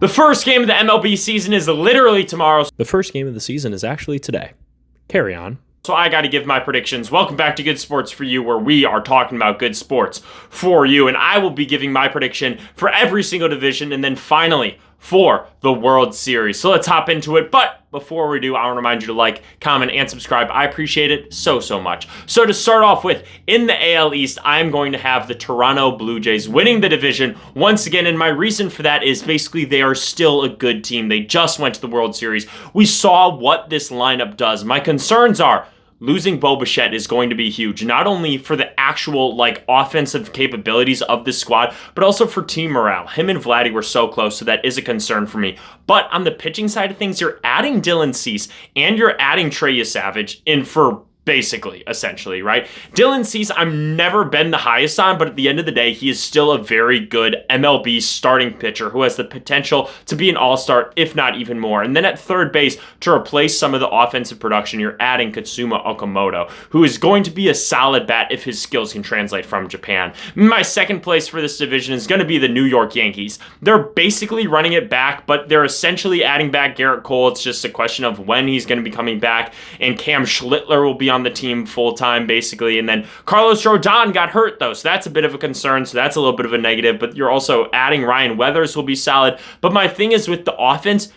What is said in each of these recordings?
The first game of the MLB season is literally tomorrow. The first game of the season is actually today. Carry on. So I got to give my predictions. Welcome back to Good Sports for You, where we are talking about good sports for you. And I will be giving my prediction for every single division and then finally for the World Series. So let's hop into it. But before we do, I want to remind you to like, comment, and subscribe. I appreciate it so much. So to start off with, in the AL East, I'm going to have the Toronto Blue Jays winning the division once again. And my reason for that is basically they are still a good team. They just went to the World Series. We saw what this lineup does. My concerns are losing Bo Bichette is going to be huge, not only for the actual offensive capabilities of this squad, but also for team morale. Him and Vladdy were so close, so that is a concern for me. But on the pitching side of things, you're adding Dylan Cease and you're adding Trey Savage in for essentially, right? Dylan Cease, I've never been the highest on, but at the end of the day, he is still a very good MLB starting pitcher who has the potential to be an all-star, if not even more. And then at third base, to replace some of the offensive production, you're adding Katsuma Okamoto, who is going to be a solid bat if his skills can translate from Japan. My second place for this division is going to be the New York Yankees. They're basically running it back, but they're essentially adding back Garrett Cole. It's just a question of when he's going to be coming back, and Cam Schlittler will be on the team full-time, basically. And then Carlos Rodon got hurt, though, so that's a bit of a concern, so that's a little bit of a negative. But you're also adding Ryan Weathers, will be solid. But my thing is with the offense,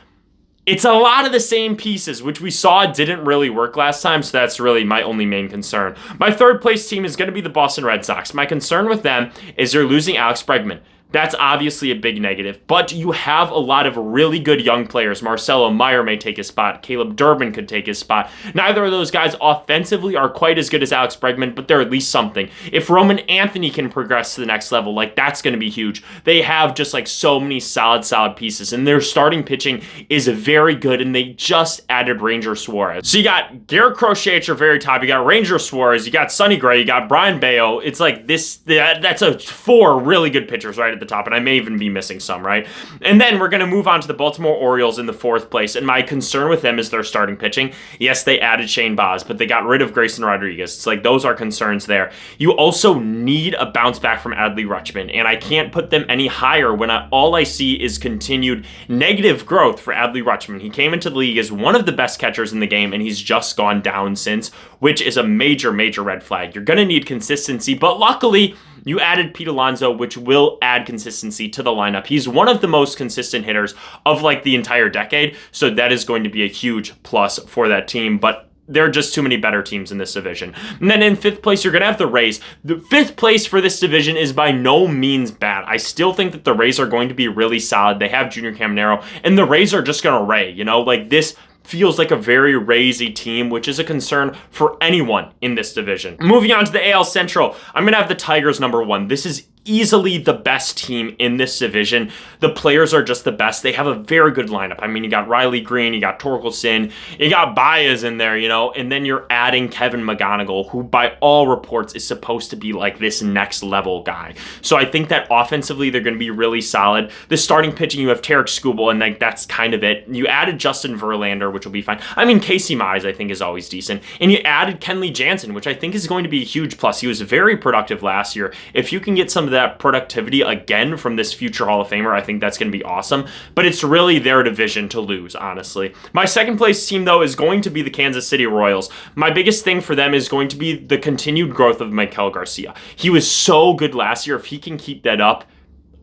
it's a lot of the same pieces, which we saw didn't really work last time, so that's really my only main concern. My third place team is going to be the Boston Red Sox. My concern with them is they're losing Alex Bregman. That's obviously a big negative, but you have a lot of really good young players. Marcelo Meyer may take his spot. Caleb Durbin could take his spot. Neither of those guys offensively are quite as good as Alex Bregman, but they're at least something. If Roman Anthony can progress to the next level, that's going to be huge. They have just so many solid pieces, and their starting pitching is very good, and they just added Ranger Suarez. So you got Garrett Crochet at your very top. You got Ranger Suarez. You got Sonny Gray. You got Brian Bayo. It's that's four really good pitchers right at the top, and I may even be missing some, right? And then we're going to move on to the Baltimore Orioles in the fourth place, and my concern with them is their starting pitching. Yes, they added Shane Baz, but they got rid of Grayson Rodriguez. It's those are concerns there. You also need a bounce back from Adley Rutschman, and I can't put them any higher when all I see is continued negative growth for Adley Rutschman. He came into the league as one of the best catchers in the game, and he's just gone down since, which is a major red flag. You're going to need consistency, but luckily, you added Pete Alonso, which will add consistency to the lineup. He's one of the most consistent hitters of the entire decade, so that is going to be a huge plus for that team, but there are just too many better teams in this division. And then in fifth place, you're going to have the Rays. The fifth place for this division is by no means bad. I still think that the Rays are going to be really solid. They have Junior Caminero, and the Rays are just going to Ray, this feels like a very Raysy team, which is a concern for anyone in this division. Moving on to the AL Central, I'm going to have the Tigers number one. This is easily the best team in this division. The players are just the best. They have a very good lineup. I mean, you got Riley Green, you got Torkelson, you got Baez in there, and then you're adding Kevin McGonigal, who by all reports is supposed to be this next level guy. So I think that offensively, they're going to be really solid. The starting pitching, you have Tarek Skubal, and that's kind of it. You added Justin Verlander, which will be fine. I mean, Casey Mize, I think, is always decent. And you added Kenley Jansen, which I think is going to be a huge plus. He was very productive last year. If you can get some of that productivity again from this future Hall of Famer, I think that's going to be awesome. But it's really their division to lose, honestly. My second place team, though, is going to be the Kansas City Royals. My biggest thing for them is going to be the continued growth of Maikel Garcia. He was so good last year. If he can keep that up,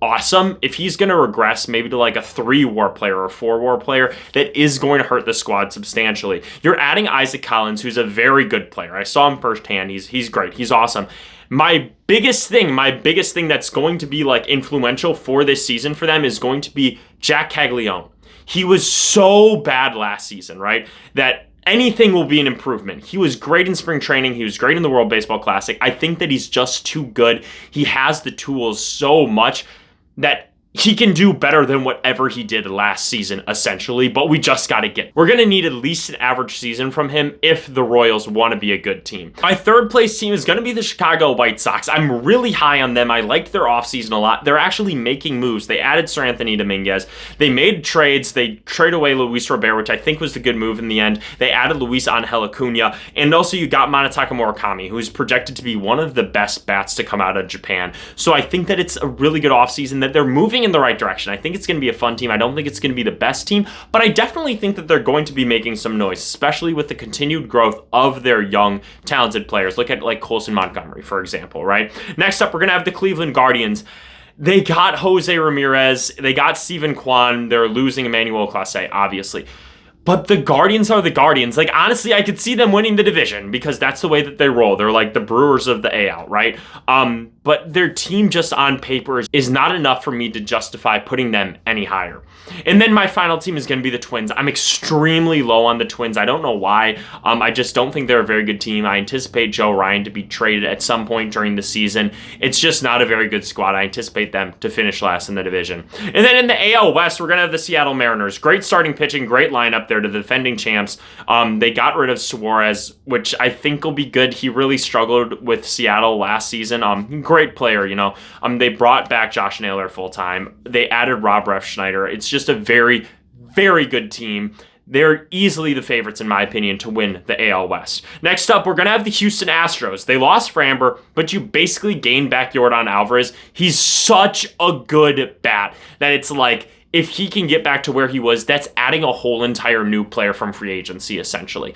awesome. If he's going to regress maybe to a 3-WAR player or 4-WAR player, that is going to hurt the squad substantially. You're adding Isaac Collins, who's a very good player. I saw him firsthand. He's great. He's awesome. My biggest thing that's going to be influential for this season for them is going to be Jack Caglione. He was so bad last season, right? That anything will be an improvement. He was great in spring training. He was great in the World Baseball Classic. I think that he's just too good. He has the tools so much that he can do better than whatever he did last season, essentially, but we just got to get. We're going to need at least an average season from him if the Royals want to be a good team. My third place team is going to be the Chicago White Sox. I'm really high on them. I liked their offseason a lot. They're actually making moves. They added Sir Anthony Dominguez. They made trades. They traded away Luis Robert, which I think was the good move in the end. They added Luis Angel Acuna, and also you got Manataka Murakami, who is projected to be one of the best bats to come out of Japan. So I think that it's a really good offseason, that they're moving heading in the right direction. I think it's going to be a fun team. I don't think it's going to be the best team, but I definitely think that they're going to be making some noise, especially with the continued growth of their young, talented players. Look at like Colson Montgomery, for example, right? Next up, we're going to have the Cleveland Guardians. They got Jose Ramirez. They got Steven Kwan. They're losing Emmanuel Clase, obviously. But the Guardians are the Guardians. Like, honestly, I could see them winning the division because that's the way that they roll. They're like the Brewers of the AL, right? But their team just on paper is not enough for me to justify putting them any higher. And then my final team is going to be the Twins. I'm extremely low on the Twins. I don't know why. I just don't think they're a very good team. I anticipate Joe Ryan to be traded at some point during the season. It's just not a very good squad. I anticipate them to finish last in the division. And then in the AL West, we're going to have the Seattle Mariners. Great starting pitching, great lineup there to the defending champs. They got rid of Suarez, which I think will be good. He really struggled with Seattle last season. Great player, you know. They brought back Josh Naylor full time. They added Rob Refschneider. It's just a very, very good team. They're easily the favorites, in my opinion, to win the AL West. Next up, we're going to have the Houston Astros. They lost Framber, but you basically gained back Yordan Alvarez. He's such a good bat that it's like, if he can get back to where he was, that's adding a whole entire new player from free agency, essentially.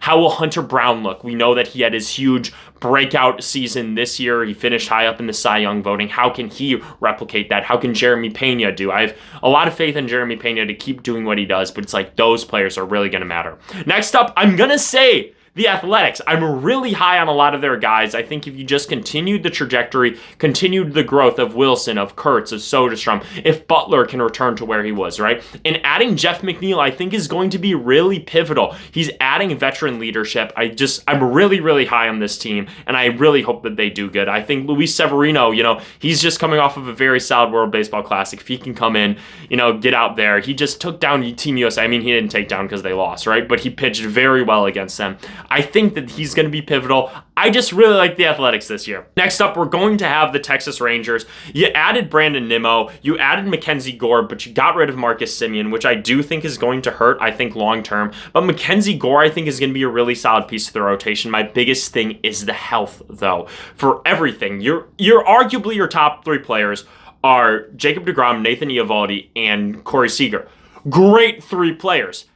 How will Hunter Brown look? We know that he had his huge breakout season this year. He finished high up in the Cy Young voting. How can he replicate that? How can Jeremy Pena do? I have a lot of faith in Jeremy Pena to keep doing what he does, but it's like those players are really going to matter. Next up, I'm going to say the Athletics. I'm really high on a lot of their guys. I think if you just continued the trajectory, continued the growth of Wilson, of Kurtz, of Soderstrom, if Butler can return to where he was, right? And adding Jeff McNeil, I think, is going to be really pivotal. He's adding veteran leadership. I'm really, really high on this team, and I really hope that they do good. I think Luis Severino, he's just coming off of a very solid World Baseball Classic. If he can come in, get out there. He just took down Team USA. I mean, he didn't take down because they lost, right? But he pitched very well against them. I think that he's going to be pivotal. I just really like the Athletics this year. Next up, we're going to have the Texas Rangers. You added Brandon Nimmo, you added Mackenzie Gore, but you got rid of Marcus Semien, which I do think is going to hurt, I think, long term. But Mackenzie Gore, I think, is going to be a really solid piece of the rotation. My biggest thing is the health, though. For everything, you're arguably your top three players are Jacob deGrom, Nathan Eovaldi, and Corey Seager. Great three players.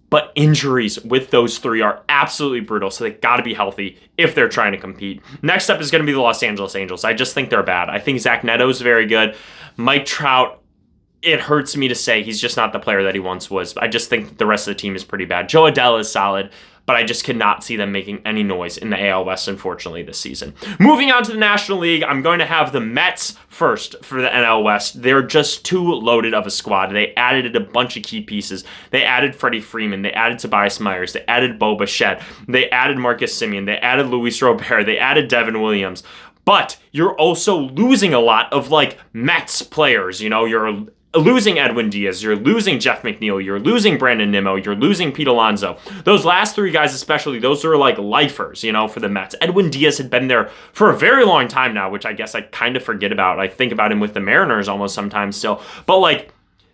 But injuries with those three are absolutely brutal, so they got to be healthy if they're trying to compete. Next up is going to be the Los Angeles Angels. I just think they're bad. I think Zach Neto's very good. Mike Trout, it hurts me to say he's just not the player that he once was. I just think the rest of the team is pretty bad. Joe Adell is solid, but I just cannot see them making any noise in the AL West, unfortunately, this season. Moving on to the National League, I'm going to have the Mets first for the NL West. They're just too loaded of a squad. They added a bunch of key pieces. They added Freddie Freeman. They added Tobias Myers. They added Bo Bichette. They added Marcus Semien. They added Luis Robert. They added Devin Williams. But you're also losing a lot of, Mets players. You're losing Edwin Diaz, you're losing Jeff McNeil, you're losing Brandon Nimmo, you're losing Pete Alonso. Those last three guys especially, those are lifers, for the Mets. Edwin Diaz had been there for a very long time now, which I guess I kind of forget about. I think about him with the Mariners almost sometimes still. But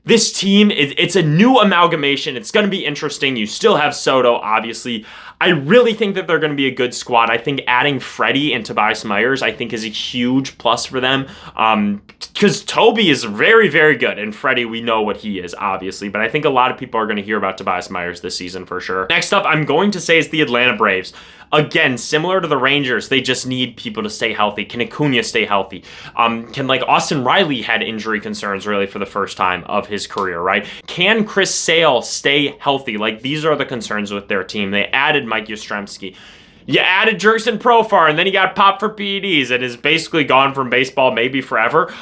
this team, it's a new amalgamation. It's going to be interesting. You still have Soto, obviously. I really think that they're going to be a good squad. I think adding Freddie and Tobias Myers, I think, is a huge plus for them. Because Toby is very, very good. And Freddie, we know what he is, obviously. But I think a lot of people are going to hear about Tobias Myers this season for sure. Next up, I'm going to say is the Atlanta Braves. Again, similar to the Rangers, they just need people to stay healthy. Can Acuna stay healthy? Can Austin Riley had injury concerns really for the first time of his career, right? Can Chris Sale stay healthy? These are the concerns with their team. They added Mike Yastrzemski. You added Jurickson Profar, and then he got popped for PEDs and is basically gone from baseball maybe forever.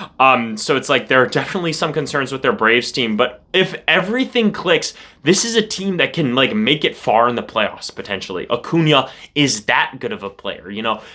So it's there are definitely some concerns with their Braves team, but if everything clicks, this is a team that can make it far in the playoffs potentially. Acuna is that good of a player.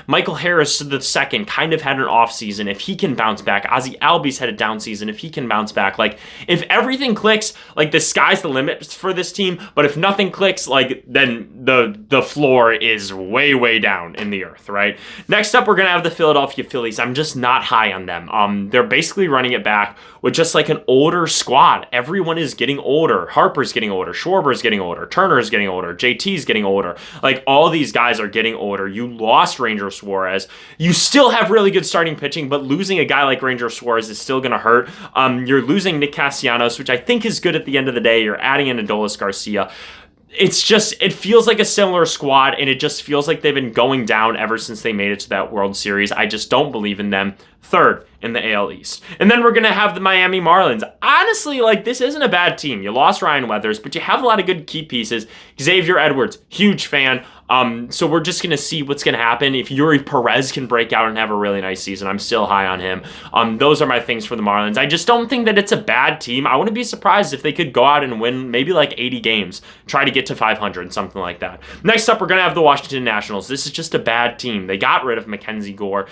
Michael Harris II kind of had an off season. If he can bounce back, Ozzie Albies had a down season. If he can bounce back, if everything clicks, the sky's the limit for this team. But if nothing clicks, then the floor is way, way down in the earth, right? Next up, we're gonna have the Philadelphia Phillies. I'm just not high on them. They're basically running it back with just an older squad. Everyone everyone is getting older. Harper's getting older. Schwarber's getting older. Turner's getting older. JT's getting older. Like, all these guys are getting older. You lost Ranger Suarez. You still have really good starting pitching, but losing a guy like Ranger Suarez is still going to hurt. You're losing Nick Castellanos, which I think is good at the end of the day. You're adding in Adolis Garcia. It feels like a similar squad, and it just feels like they've been going down ever since they made it to that World Series. I just don't believe in them. Third in the AL East. And then we're going to have the Miami Marlins. Honestly, like, this isn't a bad team. You lost Ryan Weathers, but you have a lot of good key pieces. Xavier Edwards, huge fan. So we're just going to see what's going to happen. If Yuri Perez can break out and have a really nice season, I'm still high on him. Those are my things for the Marlins. I just don't think that it's a bad team. I wouldn't be surprised if they could go out and win maybe like 80 games, try to get to 500, something like that. Next up, we're going to have the Washington Nationals. This is just a bad team. They got rid of Mackenzie Gore,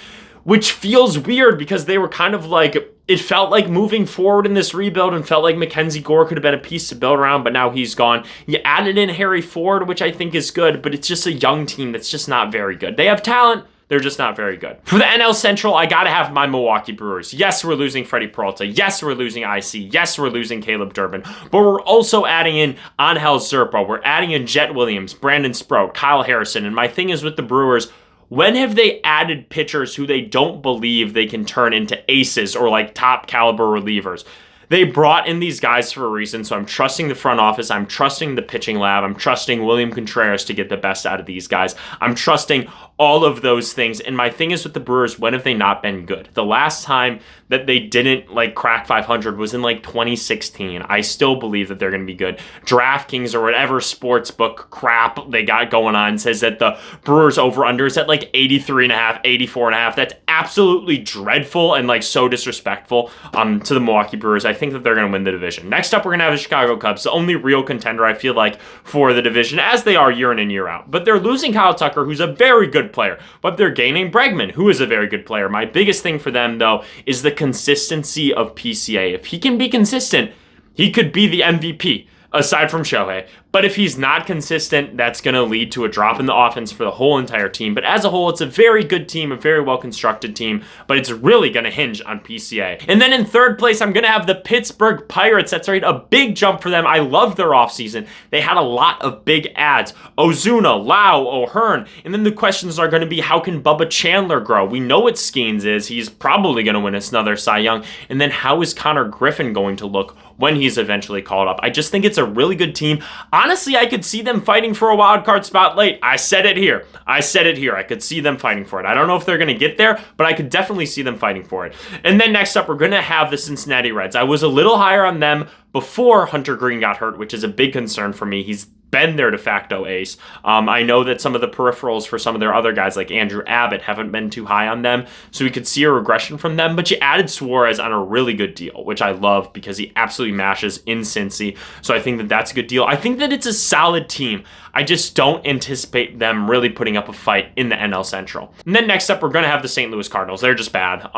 which feels weird because they were kind of like, it felt like moving forward in this rebuild and felt like Mackenzie Gore could have been a piece to build around, but now he's gone. You added in Harry Ford, which I think is good, but it's just a young team that's just not very good. They have talent. They're just not very good. For the NL Central, I got to have my Milwaukee Brewers. Yes, we're losing Freddie Peralta. Yes, we're losing IC. Yes, we're losing Caleb Durbin. But we're also adding in Angel Zerpa. We're adding in Jet Williams, Brandon Sproat, Kyle Harrison. And my thing is with the Brewers, when have they added pitchers who they don't believe they can turn into aces or like top caliber relievers? They brought in these guys for a reason, so I'm trusting the front office. I'm trusting the pitching lab. I'm trusting William Contreras to get the best out of these guys. I'm trusting all of those things. And my thing is with the Brewers, when have they not been good? The last time that they didn't like crack 500 was in like 2016. I still believe that they're going to be good. DraftKings or whatever sports book crap they got going on says that the Brewers over-under is at like 83.5, 84.5. That's absolutely dreadful and like so disrespectful to the Milwaukee Brewers. I think that they're going to win the division. Next up, we're going to have the Chicago Cubs, the only real contender I feel like for the division, as they are year in and year out. But they're losing Kyle Tucker, who's a very good player, but they're gaining Bregman, who is a very good player. My biggest thing for them, though, is the consistency of PCA. If he can be consistent, he could be the MVP, aside from Shohei. But if he's not consistent, that's going to lead to a drop in the offense for the whole entire team. But as a whole, it's a very good team, a very well-constructed team, but it's really going to hinge on PCA. And then in third place, I'm going to have the Pittsburgh Pirates. That's right, a big jump for them. I love their offseason. They had a lot of big ads. Ozuna, Lau, O'Hearn. And then the questions are going to be, how can Bubba Chandler grow? We know what Skeens is. He's probably going to win us another Cy Young. And then how is Connor Griffin going to look when he's eventually called up? I just think it's a really good team. Honestly, I could see them fighting for a wild card spot late. I said it here. I could see them fighting for it. I don't know if they're going to get there, but I could definitely see them fighting for it. And then next up, we're going to have the Cincinnati Reds. I was a little higher on them before Hunter Green got hurt, which is a big concern for me. He's been their de facto ace. I know that some of the peripherals for some of their other guys like Andrew Abbott haven't been too high on them, so we could see a regression from them, but you added Suarez on a really good deal, which I love because he absolutely mashes in Cincy, so I think that that's a good deal. I think that it's a solid team. I just don't anticipate them really putting up a fight in the NL Central. And then next up, we're going to have the St. Louis Cardinals. They're just bad.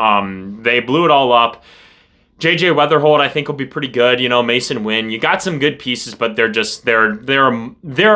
They blew it all up. JJ Weatherhold, I think, will be pretty good. You know, Mason Wynn, you got some good pieces, but they're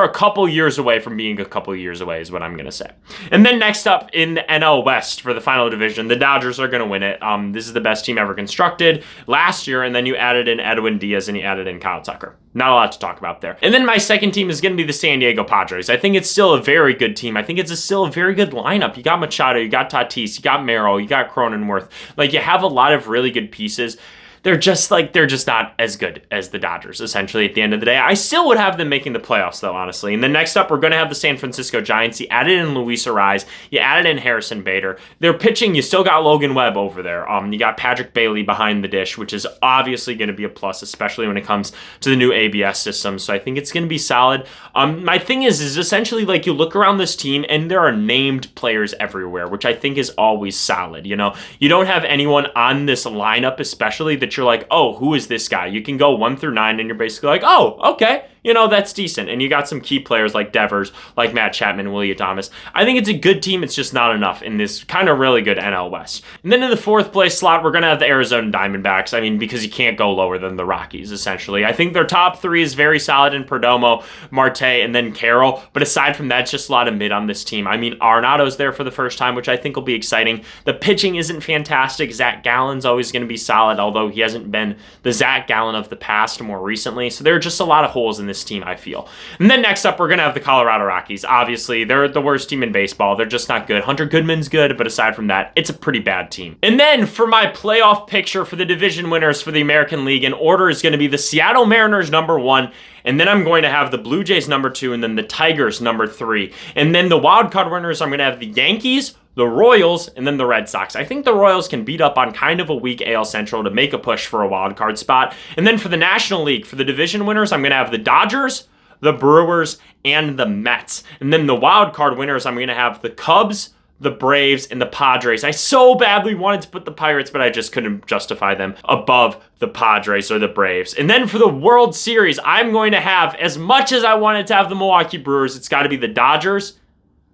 a couple years away from being a couple years away, is what I'm gonna say. And then next up in the NL West for the final division, the Dodgers are gonna win it. This is the best team ever constructed last year, and then you added in Edwin Diaz and you added in Kyle Tucker. Not a lot to talk about there. And then my second team is going to be the San Diego Padres. I think it's still a very good team. I think it's still a very good lineup. You got Machado, you got Tatis, you got Merrill, you got Cronenworth. Like, you have a lot of really good pieces. They're just not as good as the Dodgers, essentially, at the end of the day. I still would have them making the playoffs, though, honestly. And then next up, we're going to have the San Francisco Giants. You added in Luis Arraez. You added in Harrison Bader. They're pitching. You still got Logan Webb over there. You got Patrick Bailey behind the dish, which is obviously going to be a plus, especially when it comes to the new ABS system. So I think it's going to be solid. My thing is essentially, like, you look around this team, and there are named players everywhere, which I think is always solid. You know, you don't have anyone on this lineup, especially, that you're like, oh, who is this guy? You can go 1 through 9 and you're basically like, oh, okay, that's decent. And you got some key players like Devers, like Matt Chapman, and Willie Adames. I think it's a good team. It's just not enough in this kind of really good NL West. And then in the fourth place slot, we're going to have the Arizona Diamondbacks. I mean, because you can't go lower than the Rockies, essentially. I think their top three is very solid in Perdomo, Marte, and then Carroll. But aside from that, it's just a lot of mid on this team. I mean, Arenado's there for the first time, which I think will be exciting. The pitching isn't fantastic. Zach Gallen's always going to be solid, although he hasn't been the Zach Gallen of the past more recently. So there are just a lot of holes in this team, I feel. And then next up, we're going to have the Colorado Rockies. Obviously, they're the worst team in baseball. They're just not good. Hunter Goodman's good, but aside from that, it's a pretty bad team. And then for my playoff picture for the division winners for the American League, in order is going to be the Seattle Mariners #1, and then I'm going to have the Blue Jays #2, and then the Tigers #3. And then the wild card winners, I'm going to have the Yankees, the Royals, and then the Red Sox. I think the Royals can beat up on kind of a weak AL Central to make a push for a wild card spot. And then for the National League, for the division winners, I'm going to have the Dodgers, the Brewers, and the Mets. And then the wild card winners, I'm going to have the Cubs, the Braves, and the Padres. I so badly wanted to put the Pirates, but I just couldn't justify them above the Padres or the Braves. And then for the World Series, I'm going to have, as much as I wanted to have the Milwaukee Brewers, it's got to be the Dodgers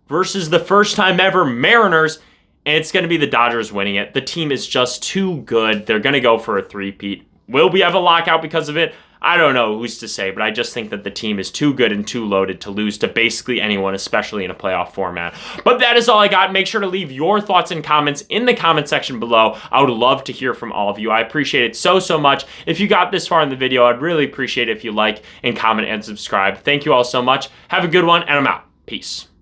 versus the first time ever Mariners, and it's going to be the Dodgers winning it. The team is just too good. They're going to go for a three-peat. Will we have a lockout because of it? I don't know who's to say, but I just think that the team is too good and too loaded to lose to basically anyone, especially in a playoff format. But that is all I got. Make sure to leave your thoughts and comments in the comment section below. I would love to hear from all of you. I appreciate it so much. If you got this far in the video, I'd really appreciate it if you like and comment and subscribe. Thank you all so much. Have a good one, and I'm out. Peace.